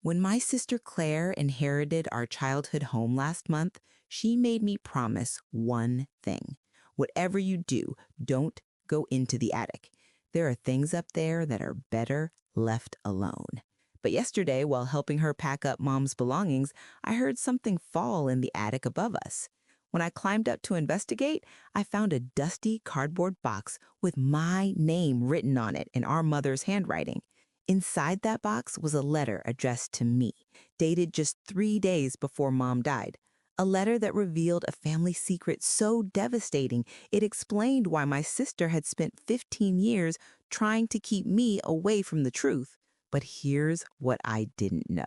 When my sister Claire inherited our childhood home last month, she made me promise one thing. Whatever you do, don't go into the attic. There are things up there that are better left alone. But yesterday, while helping her pack up mom's belongings, I heard something fall in the attic above us. When I climbed up to investigate, I found a dusty cardboard box with my name written on it in our mother's handwriting. Inside that box was a letter addressed to me, dated just 3 days before Mom died. A letter that revealed a family secret so devastating it explained why my sister had spent 15 years trying to keep me away from the truth. But here's what I didn't know.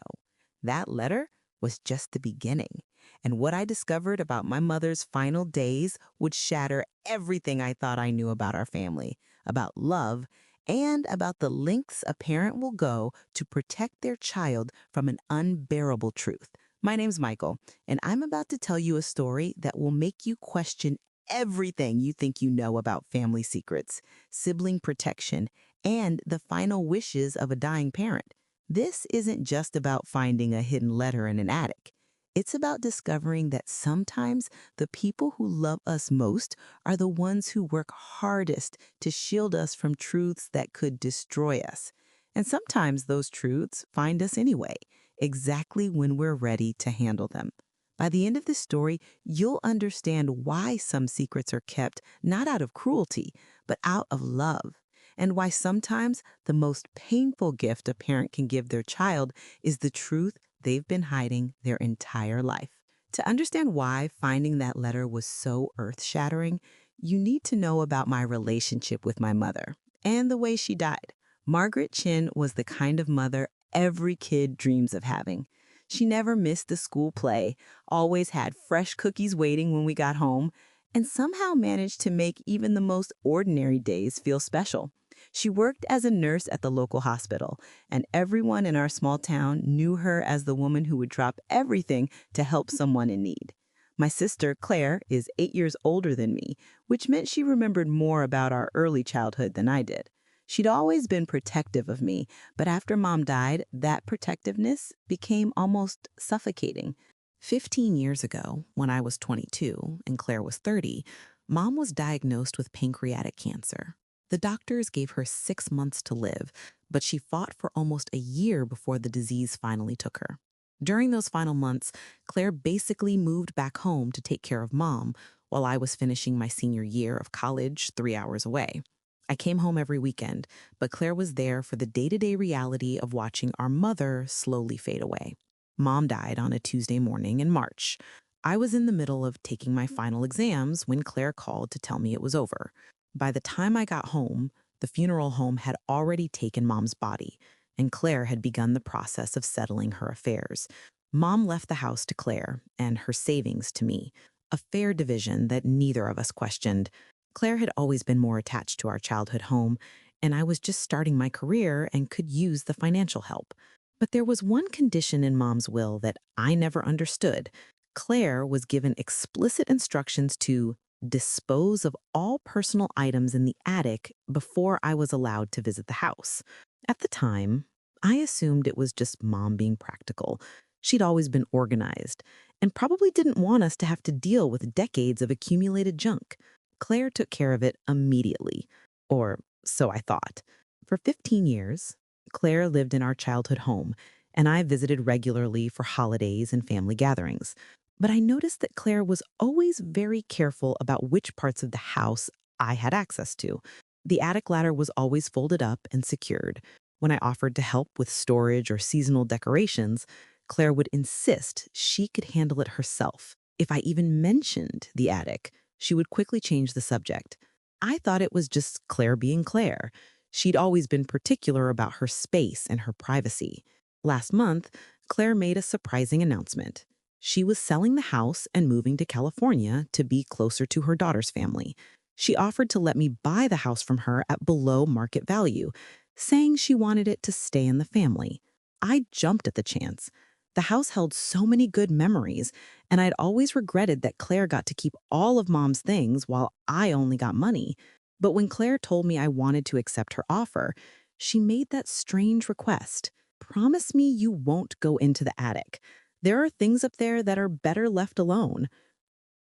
That letter was just the beginning. And what I discovered about my mother's final days would shatter everything I thought I knew about our family, about love, and about the lengths a parent will go to protect their child from an unbearable truth. My name's Michael, and I'm about to tell you a story that will make you question everything you think you know about family secrets, sibling protection, and the final wishes of a dying parent. This isn't just about finding a hidden letter in an attic. It's about discovering that sometimes the people who love us most are the ones who work hardest to shield us from truths that could destroy us. And sometimes those truths find us anyway, exactly when we're ready to handle them. By the end of this story, you'll understand why some secrets are kept not out of cruelty, but out of love, and why sometimes the most painful gift a parent can give their child is the truth they've been hiding their entire life. To understand why finding that letter was so earth-shattering, you need to know about my relationship with my mother and the way she died. Margaret Chin was the kind of mother every kid dreams of having. She never missed the school play, always had fresh cookies waiting when we got home, and somehow managed to make even the most ordinary days feel special. She worked as a nurse at the local hospital, and everyone in our small town knew her as the woman who would drop everything to help someone in need. My sister, Claire, is 8 years older than me, which meant she remembered more about our early childhood than I did. She'd always been protective of me, but after Mom died, that protectiveness became almost suffocating. 15 years ago, when I was 22 and Claire was 30, Mom was diagnosed with pancreatic cancer. The doctors gave her 6 months to live, but she fought for almost a year before the disease finally took her. During those final months, Claire basically moved back home to take care of Mom while I was finishing my senior year of college 3 hours away. I came home every weekend, but Claire was there for the day-to-day reality of watching our mother slowly fade away. Mom died on a Tuesday morning in March. I was in the middle of taking my final exams when Claire called to tell me it was over. By the time I got home, the funeral home had already taken Mom's body, and Claire had begun the process of settling her affairs. Mom left the house to Claire and her savings to me, a fair division that neither of us questioned. Claire had always been more attached to our childhood home, and I was just starting my career and could use the financial help. But there was one condition in Mom's will that I never understood. Claire was given explicit instructions to dispose of all personal items in the attic before I was allowed to visit the house. At the time, I assumed it was just Mom being practical. She'd always been organized and probably didn't want us to have to deal with decades of accumulated junk. Claire took care of it immediately, or so I thought. For 15 years, Claire lived in our childhood home, and I visited regularly for holidays and family gatherings. But I noticed that Claire was always very careful about which parts of the house I had access to. The attic ladder was always folded up and secured. When I offered to help with storage or seasonal decorations, Claire would insist she could handle it herself. If I even mentioned the attic, she would quickly change the subject. I thought it was just Claire being Claire. She'd always been particular about her space and her privacy. Last month, Claire made a surprising announcement. She was selling the house and moving to California to be closer to her daughter's family. She offered to let me buy the house from her at below market value, saying she wanted it to stay in the family. I jumped at the chance. The house held so many good memories, and I'd always regretted that Claire got to keep all of Mom's things while I only got money. But when Claire told me I wanted to accept her offer, she made that strange request. Promise me you won't go into the attic. There are things up there that are better left alone.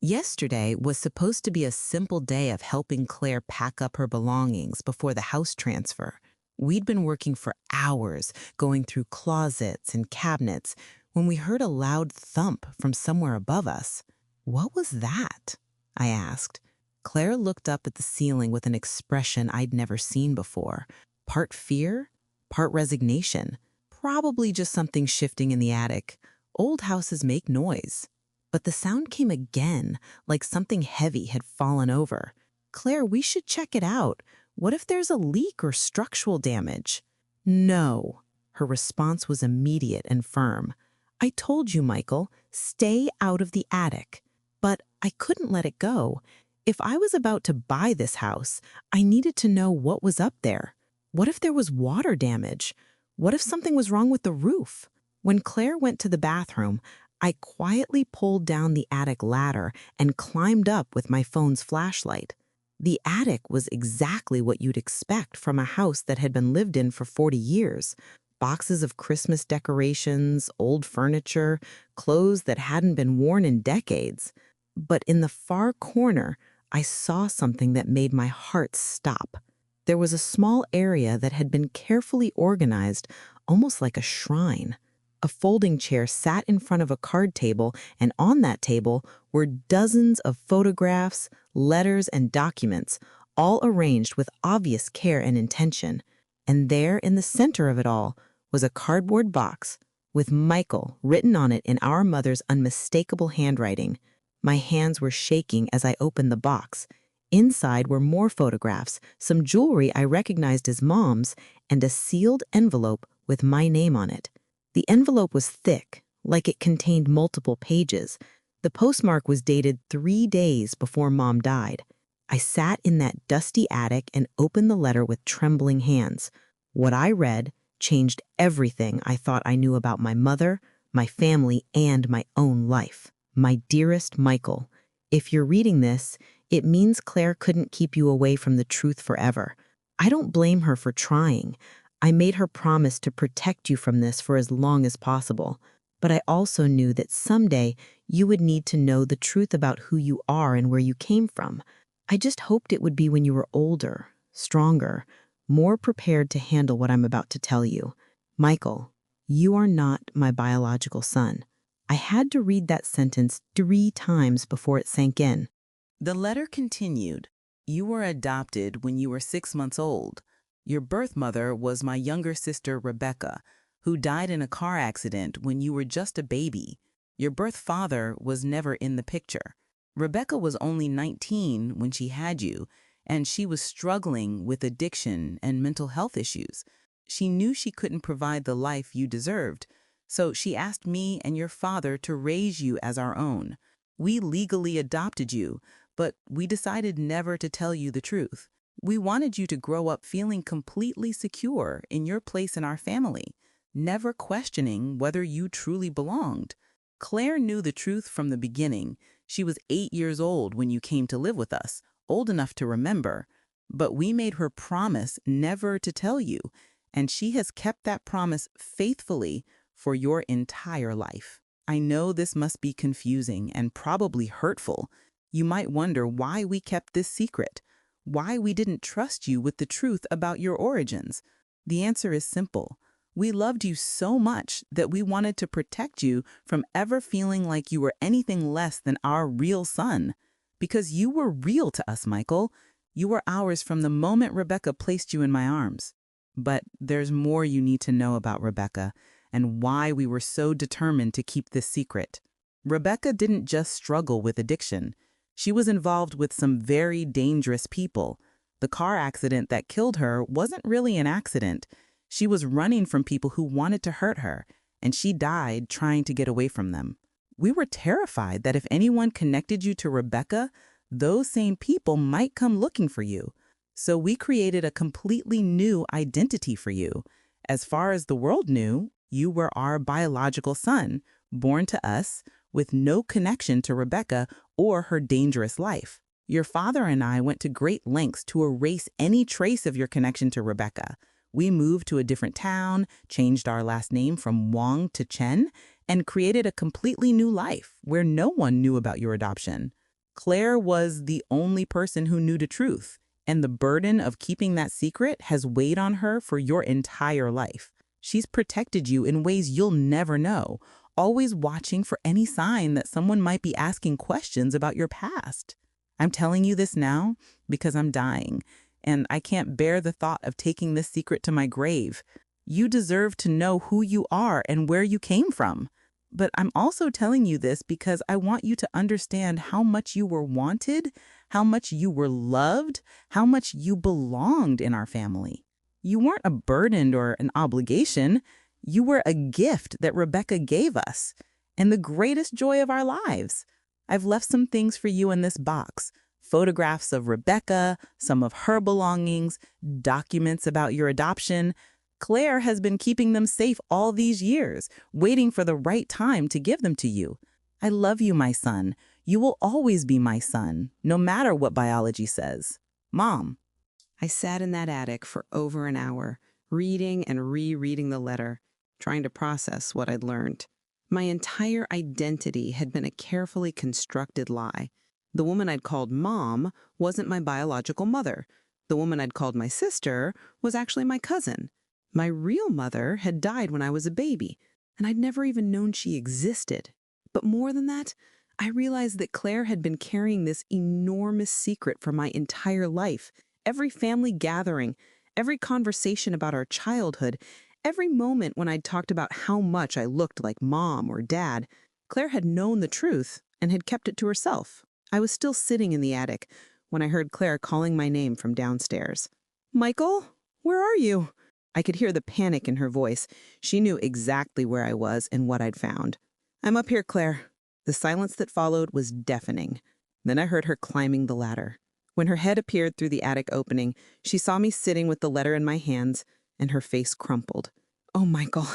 Yesterday was supposed to be a simple day of helping Claire pack up her belongings before the house transfer. We'd been working for hours, going through closets and cabinets, when we heard a loud thump from somewhere above us. What was that? I asked. Claire looked up at the ceiling with an expression I'd never seen before. Part fear, part resignation. Probably just something shifting in the attic. Old houses make noise. But the sound came again, like something heavy had fallen over. Claire, we should check it out. What if there's a leak or structural damage? No. Her response was immediate and firm. I told you, Michael, stay out of the attic. But I couldn't let it go. If I was about to buy this house, I needed to know what was up there. What if there was water damage? What if something was wrong with the roof? When Claire went to the bathroom, I quietly pulled down the attic ladder and climbed up with my phone's flashlight. The attic was exactly what you'd expect from a house that had been lived in for 40 years. Boxes of Christmas decorations, old furniture, clothes that hadn't been worn in decades. But in the far corner, I saw something that made my heart stop. There was a small area that had been carefully organized, almost like a shrine. A folding chair sat in front of a card table, and on that table were dozens of photographs, letters, and documents, all arranged with obvious care and intention. And there, in the center of it all, was a cardboard box with Michael written on it in our mother's unmistakable handwriting. My hands were shaking as I opened the box. Inside were more photographs, some jewelry I recognized as Mom's, and a sealed envelope with my name on it. The envelope was thick, like it contained multiple pages. The postmark was dated 3 days before Mom died. I sat in that dusty attic and opened the letter with trembling hands. What I read changed everything I thought I knew about my mother, my family, and my own life. My dearest Michael, if you're reading this, it means Claire couldn't keep you away from the truth forever. I don't blame her for trying. I made her promise to protect you from this for as long as possible. But I also knew that someday you would need to know the truth about who you are and where you came from. I just hoped it would be when you were older, stronger, more prepared to handle what I'm about to tell you. Michael, you are not my biological son. I had to read that sentence 3 times before it sank in. The letter continued. You were adopted when you were 6 months old. Your birth mother was my younger sister, Rebecca, who died in a car accident when you were just a baby. Your birth father was never in the picture. Rebecca was only 19 when she had you, and she was struggling with addiction and mental health issues. She knew she couldn't provide the life you deserved, so she asked me and your father to raise you as our own. We legally adopted you, but we decided never to tell you the truth. We wanted you to grow up feeling completely secure in your place in our family, never questioning whether you truly belonged. Claire knew the truth from the beginning. She was 8 years old when you came to live with us, old enough to remember. But we made her promise never to tell you, and she has kept that promise faithfully for your entire life. I know this must be confusing and probably hurtful. You might wonder why we kept this secret, why we didn't trust you with the truth about your origins. The answer is simple. We loved you so much that we wanted to protect you from ever feeling like you were anything less than our real son. Because you were real to us, Michael. You were ours from the moment Rebecca placed you in my arms. But there's more you need to know about Rebecca and why we were so determined to keep this secret. Rebecca didn't just struggle with addiction. She was involved with some very dangerous people. The car accident that killed her wasn't really an accident. She was running from people who wanted to hurt her, and she died trying to get away from them. We were terrified that if anyone connected you to Rebecca, those same people might come looking for you. So we created a completely new identity for you. As far as the world knew, you were our biological son, born to us, with no connection to Rebecca or her dangerous life. Your father and I went to great lengths to erase any trace of your connection to Rebecca. We moved to a different town, changed our last name from Wong to Chen, and created a completely new life where no one knew about your adoption. Claire was the only person who knew the truth, and the burden of keeping that secret has weighed on her for your entire life. She's protected you in ways you'll never know, always watching for any sign that someone might be asking questions about your past. I'm telling you this now because I'm dying, and I can't bear the thought of taking this secret to my grave. You deserve to know who you are and where you came from. But I'm also telling you this because I want you to understand how much you were wanted, how much you were loved, how much you belonged in our family. You weren't a burden or an obligation. You were a gift that Rebecca gave us, and the greatest joy of our lives. I've left some things for you in this box. Photographs of Rebecca, some of her belongings, documents about your adoption. Claire has been keeping them safe all these years, waiting for the right time to give them to you. I love you, my son. You will always be my son, no matter what biology says. Mom. I sat in that attic for over an hour, reading and rereading the letter, trying to process what I'd learned. My entire identity had been a carefully constructed lie. The woman I'd called Mom wasn't my biological mother. The woman I'd called my sister was actually my cousin. My real mother had died when I was a baby, and I'd never even known she existed. But more than that, I realized that Claire had been carrying this enormous secret for my entire life. Every family gathering, every conversation about our childhood, every moment when I'd talked about how much I looked like Mom or Dad, Claire had known the truth and had kept it to herself. I was still sitting in the attic when I heard Claire calling my name from downstairs. "Michael, where are you?" I could hear the panic in her voice. She knew exactly where I was and what I'd found. "I'm up here, Claire." The silence that followed was deafening. Then I heard her climbing the ladder. When her head appeared through the attic opening, she saw me sitting with the letter in my hands, and her face crumpled. "Oh, Michael,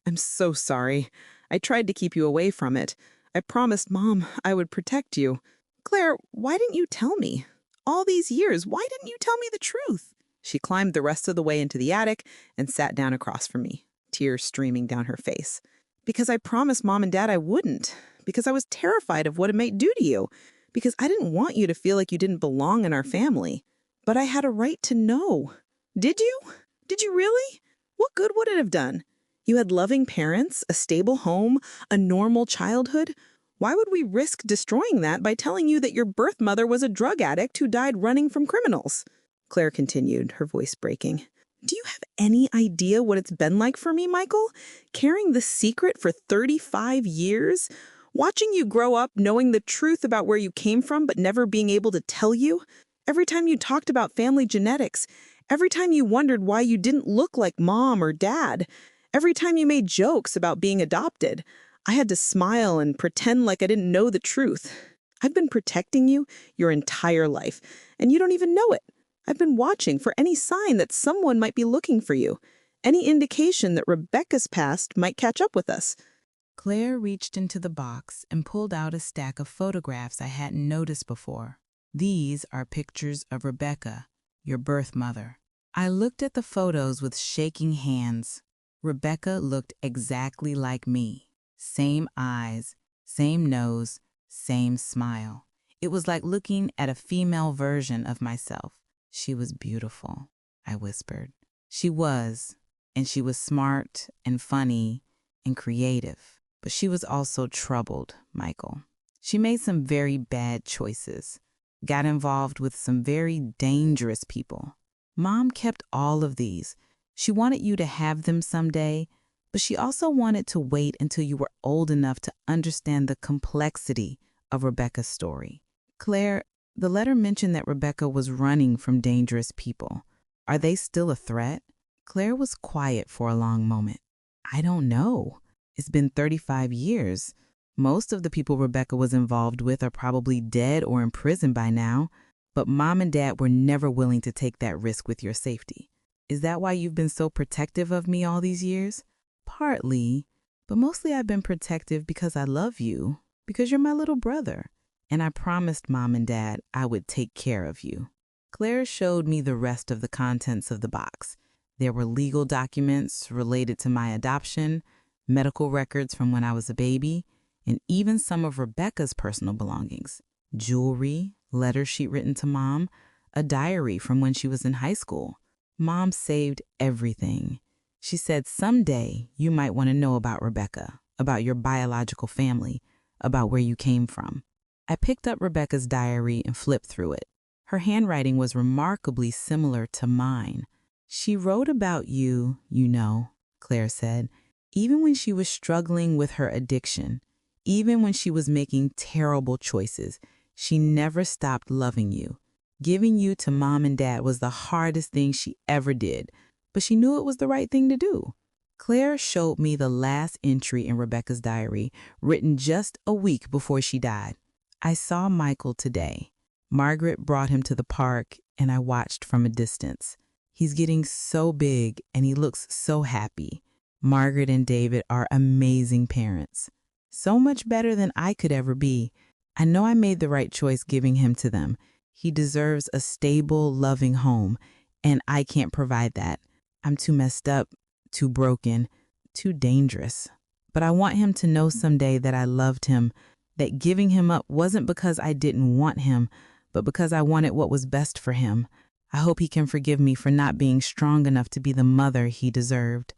I'm so sorry. I tried to keep you away from it. I promised Mom I would protect you. Claire, why didn't you tell me? All these years, why didn't you tell me the truth?" She climbed the rest of the way into the attic and sat down across from me, tears streaming down her face. "Because I promised Mom and Dad I wouldn't. Because I was terrified of what it might do to you. Because I didn't want you to feel like you didn't belong in our family. But I had a right to know." "Did you? Did you really? What good would it have done? You had loving parents, a stable home, a normal childhood. Why would we risk destroying that by telling you that your birth mother was a drug addict who died running from criminals?" Claire continued, her voice breaking. "Do you have any idea what it's been like for me, Michael? Carrying the secret for 35 years? Watching you grow up knowing the truth about where you came from but never being able to tell you? Every time you talked about family genetics, every time you wondered why you didn't look like Mom or Dad, every time you made jokes about being adopted, I had to smile and pretend like I didn't know the truth. I've been protecting you your entire life, and you don't even know it. I've been watching for any sign that someone might be looking for you, any indication that Rebecca's past might catch up with us." Claire reached into the box and pulled out a stack of photographs I hadn't noticed before. "These are pictures of Rebecca, your birth mother." I looked at the photos with shaking hands. Rebecca looked exactly like me. Same eyes, same nose, same smile. It was like looking at a female version of myself. "She was beautiful," I whispered. She was, and she was smart and funny and creative. But she was also troubled, Michael. She made some very bad choices, got involved with some very dangerous people. Mom kept all of these. She wanted you to have them someday, but she also wanted to wait until you were old enough to understand the complexity of Rebecca's story. Claire, the letter mentioned that Rebecca was running from dangerous people. Are they still a threat? Claire was quiet for a long moment. "I don't know. It's been 35 years. Most of the people Rebecca was involved with are probably dead or in prison by now, but Mom and Dad were never willing to take that risk with your safety. Is that why you've been so protective of me all these years?" "Partly, but mostly I've been protective because I love you, because you're my little brother. And I promised Mom and Dad I would take care of you." Claire showed me the rest of the contents of the box. There were legal documents related to my adoption, medical records from when I was a baby, and even some of Rebecca's personal belongings. Jewelry, letters she'd written to Mom, a diary from when she was in high school. Mom saved everything. She said someday you might want to know about Rebecca, about your biological family, about where you came from. I picked up Rebecca's diary and flipped through it. Her handwriting was remarkably similar to mine. She wrote about you, Claire said, even when she was struggling with her addiction, even when she was making terrible choices, she never stopped loving you. Giving you to Mom and Dad was the hardest thing she ever did, but she knew it was the right thing to do. Claire showed me the last entry in Rebecca's diary, written just a week before she died. I saw Michael today. Margaret brought him to the park, and I watched from a distance. He's getting so big, and he looks so happy. Margaret and David are amazing parents. So much better than I could ever be. I know I made the right choice giving him to them. He deserves a stable, loving home, and I can't provide that. I'm too messed up, too broken, too dangerous. But I want him to know someday that I loved him, that giving him up wasn't because I didn't want him, but because I wanted what was best for him. I hope he can forgive me for not being strong enough to be the mother he deserved.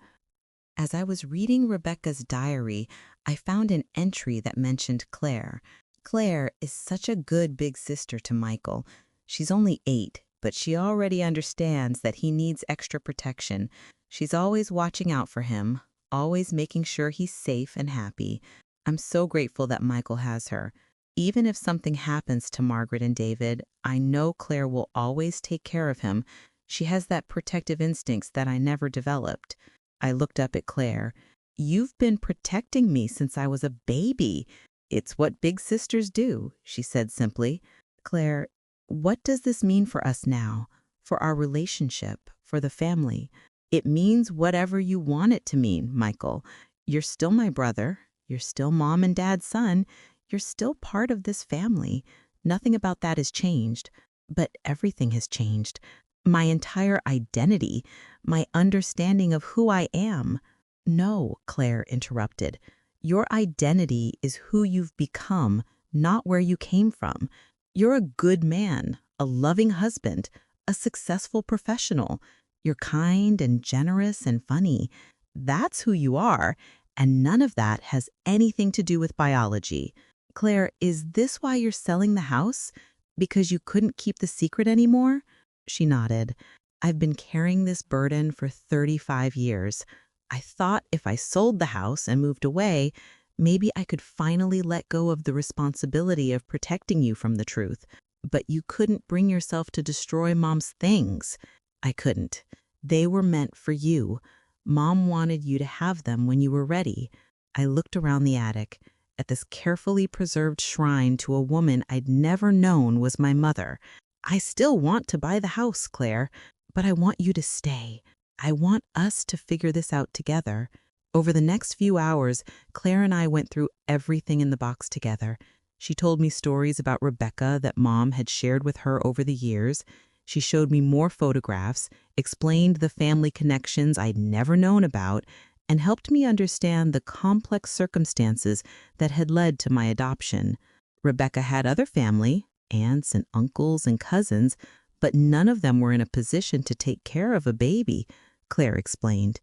As I was reading Rebecca's diary, I found an entry that mentioned Claire. Claire is such a good big sister to Michael. She's only 8, but she already understands that he needs extra protection. She's always watching out for him, always making sure he's safe and happy. I'm so grateful that Michael has her. Even if something happens to Margaret and David, I know Claire will always take care of him. She has that protective instincts that I never developed. I looked up at Claire. You've been protecting me since I was a baby. It's what big sisters do, she said simply. Claire, what does this mean for us now, for our relationship, for the family? It means whatever you want it to mean, Michael. You're still my brother. You're still Mom and Dad's son. You're still part of this family. Nothing about that has changed, but everything has changed. My entire identity, my understanding of who I am. No, Claire interrupted. Your identity is who you've become, not where you came from. You're a good man, a loving husband, a successful professional. You're kind and generous and funny. That's who you are, and none of that has anything to do with biology. Claire, is this why you're selling the house? Because you couldn't keep the secret anymore? She nodded. I've been carrying this burden for 35 years. I thought if I sold the house and moved away, maybe I could finally let go of the responsibility of protecting you from the truth. But you couldn't bring yourself to destroy Mom's things. I couldn't. They were meant for you. Mom wanted you to have them when you were ready. I looked around the attic at this carefully preserved shrine to a woman I'd never known was my mother. I still want to buy the house, Claire, but I want you to stay. I want us to figure this out together. Over the next few hours, Claire and I went through everything in the box together. She told me stories about Rebecca that Mom had shared with her over the years. She showed me more photographs, explained the family connections I'd never known about, and helped me understand the complex circumstances that had led to my adoption. Rebecca had other family, aunts and uncles and cousins, but none of them were in a position to take care of a baby, Claire explained.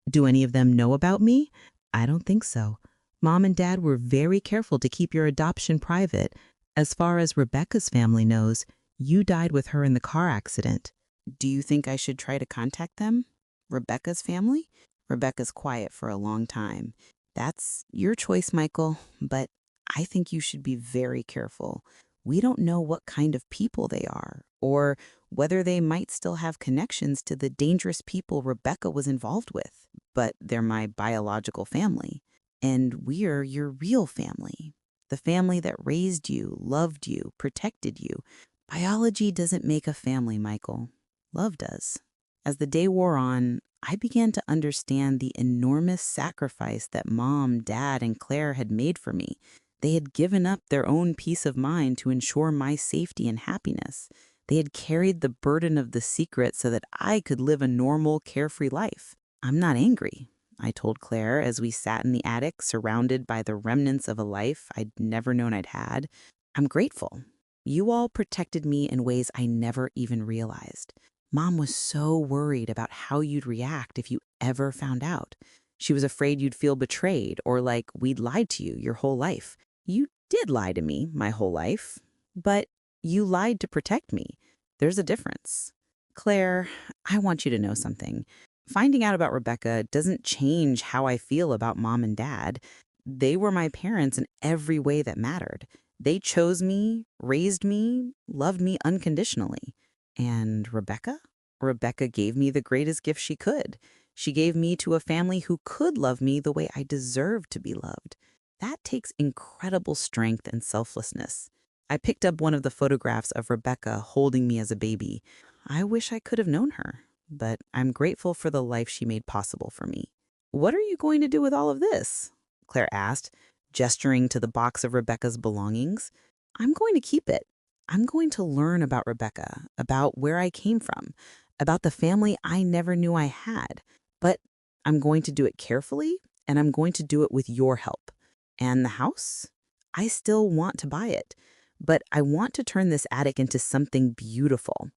Do any of them know about me? I don't think so. Mom and Dad were very careful to keep your adoption private. As far as Rebecca's family knows, you died with her in the car accident. Do you think I should try to contact them? Rebecca's family? Rebecca's quiet for a long time. That's your choice, Michael, but I think you should be very careful. We don't know what kind of people they are, or whether they might still have connections to the dangerous people Rebecca was involved with. But they're my biological family, and we're your real family. The family that raised you, loved you, protected you. Biology doesn't make a family, Michael. Love does. As the day wore on, I began to understand the enormous sacrifice that Mom, Dad, and Claire had made for me. They had given up their own peace of mind to ensure my safety and happiness. They had carried the burden of the secret so that I could live a normal, carefree life. I'm not angry, I told Claire as we sat in the attic, surrounded by the remnants of a life I'd never known I'd had. I'm grateful. You all protected me in ways I never even realized. Mom was so worried about how you'd react if you ever found out. She was afraid you'd feel betrayed or like we'd lied to you your whole life. You did lie to me my whole life, but you lied to protect me. There's a difference. Claire, I want you to know something. Finding out about Rebecca doesn't change how I feel about Mom and Dad. They were my parents in every way that mattered. They chose me, raised me, loved me unconditionally. And Rebecca? Rebecca gave me the greatest gift she could. She gave me to a family who could love me the way I deserved to be loved. That takes incredible strength and selflessness. I picked up one of the photographs of Rebecca holding me as a baby. I wish I could have known her, but I'm grateful for the life she made possible for me. What are you going to do with all of this? Claire asked, gesturing to the box of Rebecca's belongings. I'm going to keep it. I'm going to learn about Rebecca, about where I came from, about the family I never knew I had. But I'm going to do it carefully, and I'm going to do it with your help. And the house? I still want to buy it, but I want to turn this attic into something beautiful.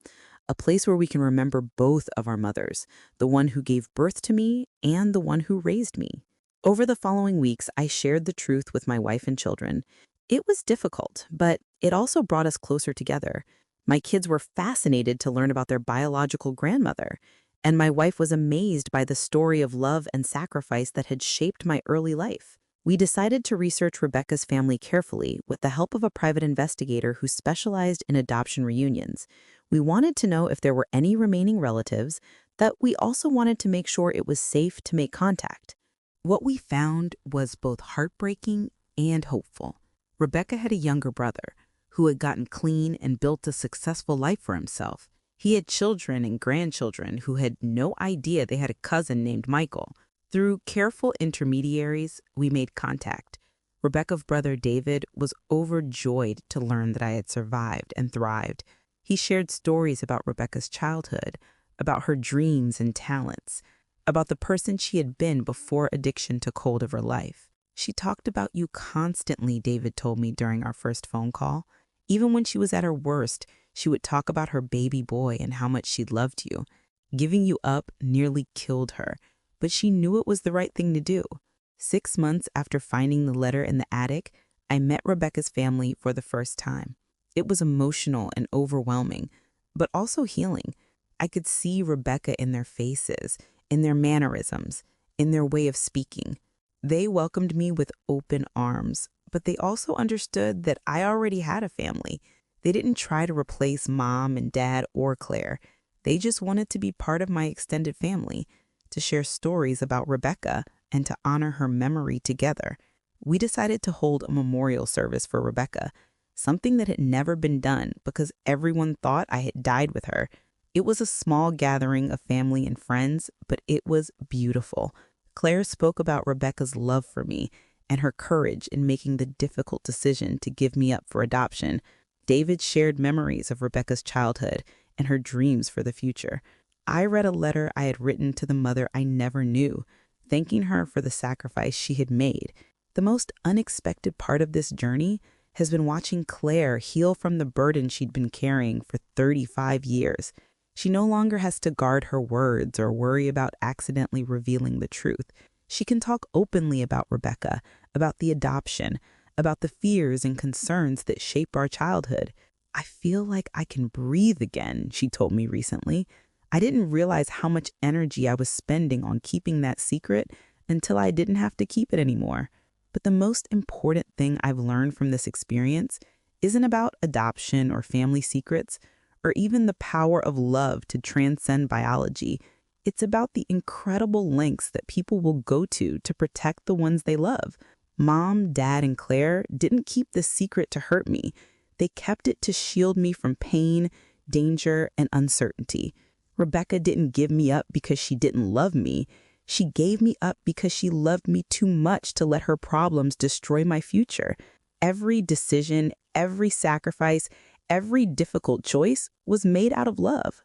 A place where we can remember both of our mothers, the one who gave birth to me and the one who raised me. Over the following weeks, I shared the truth with my wife and children. It was difficult, but it also brought us closer together. My kids were fascinated to learn about their biological grandmother, and my wife was amazed by the story of love and sacrifice that had shaped my early life. We decided to research Rebecca's family carefully with the help of a private investigator who specialized in adoption reunions. We wanted to know if there were any remaining relatives, that we also wanted to make sure it was safe to make contact. What we found was both heartbreaking and hopeful. Rebecca had a younger brother who had gotten clean and built a successful life for himself. He had children and grandchildren who had no idea they had a cousin named Michael. Through careful intermediaries, we made contact. Rebecca's brother David was overjoyed to learn that I had survived and thrived. He shared stories about Rebecca's childhood, about her dreams and talents, about the person she had been before addiction took hold of her life. She talked about you constantly, David told me during our first phone call. Even when she was at her worst, she would talk about her baby boy and how much she loved you. Giving you up nearly killed her, but she knew it was the right thing to do. 6 months after finding the letter in the attic, I met Rebecca's family for the first time. It was emotional and overwhelming, but also healing. I could see Rebecca in their faces, in their mannerisms, in their way of speaking. They welcomed me with open arms, but they also understood that I already had a family. They didn't try to replace Mom and Dad or Claire. They just wanted to be part of my extended family, to share stories about Rebecca and to honor her memory together. We decided to hold a memorial service for Rebecca, something that had never been done because everyone thought I had died with her. It was a small gathering of family and friends, but it was beautiful. Claire spoke about Rebecca's love for me and her courage in making the difficult decision to give me up for adoption. David shared memories of Rebecca's childhood and her dreams for the future. I read a letter I had written to the mother I never knew, thanking her for the sacrifice she had made. The most unexpected part of this journey has been watching Claire heal from the burden she'd been carrying for 35 years. She no longer has to guard her words or worry about accidentally revealing the truth. She can talk openly about Rebecca, about the adoption, about the fears and concerns that shape our childhood. I feel like I can breathe again, she told me recently. I didn't realize how much energy I was spending on keeping that secret until I didn't have to keep it anymore. But the most important thing I've learned from this experience isn't about adoption or family secrets, or even the power of love to transcend biology. It's about the incredible lengths that people will go to protect the ones they love. Mom, Dad, and Claire didn't keep this secret to hurt me. They kept it to shield me from pain, danger, and uncertainty. Rebecca didn't give me up because she didn't love me. She gave me up because she loved me too much to let her problems destroy my future. Every decision, every sacrifice, Every difficult choice was made out of love.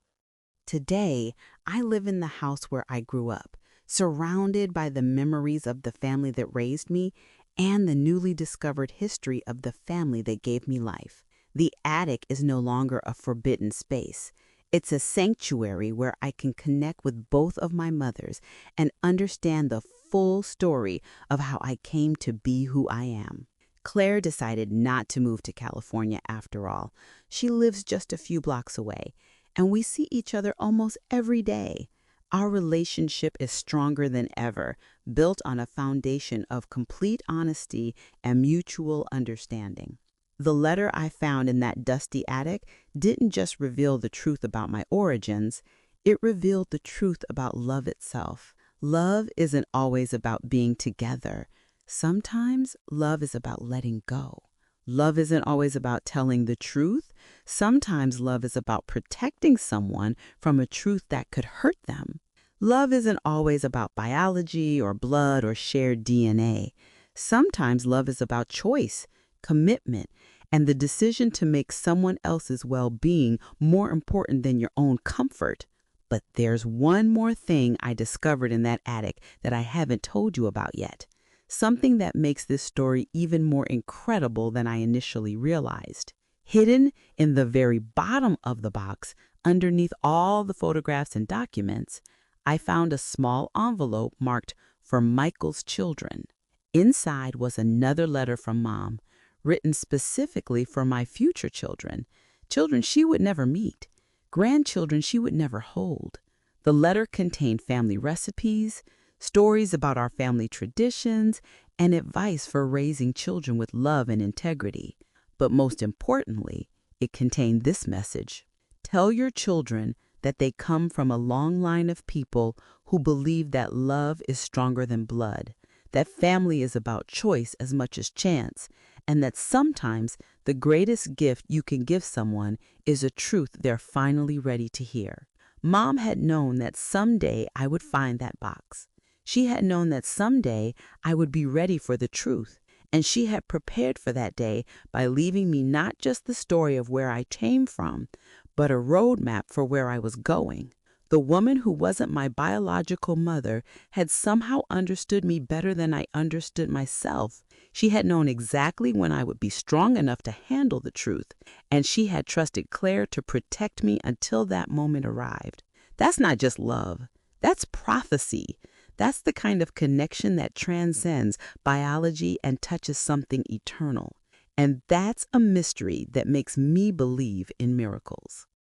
Today, I live in the house where I grew up, surrounded by the memories of the family that raised me and the newly discovered history of the family that gave me life. The attic is no longer a forbidden space. It's a sanctuary where I can connect with both of my mothers and understand the full story of how I came to be who I am. Claire decided not to move to California after all. She lives just a few blocks away, and we see each other almost every day. Our relationship is stronger than ever, built on a foundation of complete honesty and mutual understanding. The letter I found in that dusty attic didn't just reveal the truth about my origins, it revealed the truth about love itself. Love isn't always about being together. Sometimes love is about letting go. Love isn't always about telling the truth. Sometimes love is about protecting someone from a truth that could hurt them. Love isn't always about biology or blood or shared DNA. Sometimes love is about choice, commitment, and the decision to make someone else's well-being more important than your own comfort. But there's one more thing I discovered in that attic that I haven't told you about yet. Something that makes this story even more incredible than I initially realized. Hidden in the very bottom of the box, underneath all the photographs and documents, I found a small envelope marked "For Michael's Children." Inside was another letter from Mom, written specifically for my future children, children she would never meet, grandchildren she would never hold. The letter contained family recipes, stories about our family traditions, and advice for raising children with love and integrity. But most importantly, it contained this message: tell your children that they come from a long line of people who believe that love is stronger than blood, that family is about choice as much as chance, and that sometimes the greatest gift you can give someone is a truth they're finally ready to hear. Mom had known that someday I would find that box. She had known that someday I would be ready for the truth, and she had prepared for that day by leaving me not just the story of where I came from, but a roadmap for where I was going. The woman who wasn't my biological mother had somehow understood me better than I understood myself. She had known exactly when I would be strong enough to handle the truth, and she had trusted Claire to protect me until that moment arrived. That's not just love. That's prophecy. That's the kind of connection that transcends biology and touches something eternal. And that's a mystery that makes me believe in miracles.